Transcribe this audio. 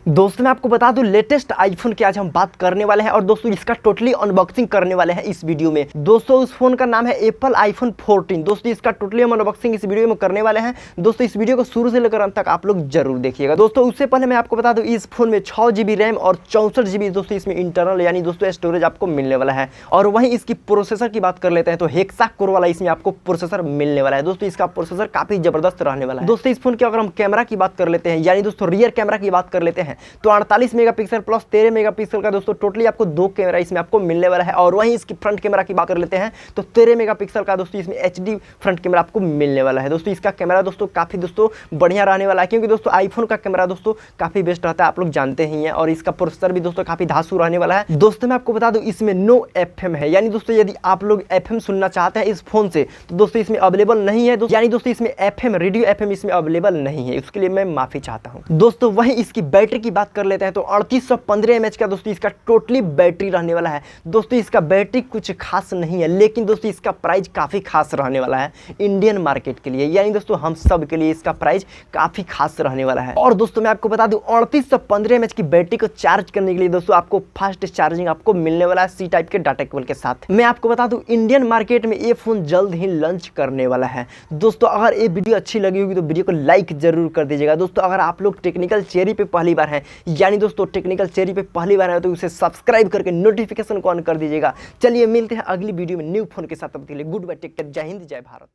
दोस्तों मैं आपको बता दूं लेटेस्ट आईफोन की आज हम बात करने वाले हैं और दोस्तों इसका टोटली अनबॉक्सिंग करने वाले हैं इस वीडियो में। दोस्तों उस फोन का नाम है एप्पल आईफोन 14। दोस्तों इसका टोटली हम अनबॉक्सिंग इस वीडियो में करने वाले हैं। दोस्तों इस वीडियो को शुरू से लेकर अंत तक आप लोग जरूर देखिएगा। दोस्तों उससे पहले मैं आपको बता दूं इस फोन में 6 GB रैम और 64 GB दोस्तों इसमें इंटरनल यानी दोस्तों स्टोरेज आपको मिलने वाला है। और वहीं इसकी प्रोसेसर की बात कर लेते हैं तो हेक्सा कोर वाला इसमें आपको प्रोसेसर मिलने वाला है। दोस्तों इसका प्रोसेसर काफी जबरदस्त रहने वाला है। दोस्तों इस फोन की अगर हम कैमरा की बात कर लेते हैं यानी दोस्तों रियर कैमरा की बात कर लेते हैं तो 48 मेगापिक्सल प्लस 13 मेगापिक्सल का दोस्तों टोटली आपको 2 कैमरा इसमें आपको मिलने वाला है। और वहीं इसकी फ्रंट कैमरा की बात कर लेते हैं तो 13 मेगापिक्सल का दोस्तों इसमें HD फ्रंट कैमरा आपको मिलने वाला है। दोस्तों इसका कैमरा दोस्तों काफी दोस्तों बढ़िया रहने वाला है क्योंकि दोस्तों आईफोन का कैमरा दोस्तों काफी बेस्ट रहता है, आप लोग जानते ही हैं। और इसका प्रोसेसर भी दोस्तों काफी धांसू रहने वाला है। दोस्तों मैं आपको बता दूं इसमें नो FM है यानी दोस्तों यदि आप लोग FM सुनना चाहते हैं इस फोन से तो दोस्तों इसमें अवेलेबल नहीं है। यानी दोस्तों इसमें FM रेडियो FM इसमें अवेलेबल नहीं है, उसके लिए मैं माफी चाहता हूं। दोस्तों वहीं इसकी बैटरी की बात कर लेते हैं तो 3815 mAh का दोस्तों इसका टोटली बैटरी रहने वाला है। दोस्तों इसका बैटरी कुछ खास नहीं है लेकिन दोस्तों इसका प्राइस काफी खास रहने वाला है इंडियन मार्केट के लिए, यानी दोस्तों हम सब के लिए इसका प्राइस काफी खास रहने वाला है। और दोस्तों मैं आपको बता दूं 3815 mAh की बैटरी को चार्ज करने के लिए दोस्तों आपको फास्ट चार्जिंग आपको मिलने वाला है C टाइप के डाटा केबल के साथ। मैं आपको बता दूं इंडियन मार्केट में ये फोन जल्द ही लॉन्च करने वाला है। दोस्तों अगर ये वीडियो अच्छी लगी होगी तो वीडियो को लाइक जरूर कर दीजिएगा। दोस्तों अगर आप लोग टेक्निकल चेरी पे पहली बार हैं यानी दोस्तों टेक्निकल चेरी पे पहली बार है तो उसे सब्सक्राइब करके नोटिफिकेशन को ऑन कर दीजिएगा। चलिए मिलते हैं अगली वीडियो में न्यू फोन के साथ, तब तक के लिए गुड बाय, टेक केयर, जय हिंद जय भारत।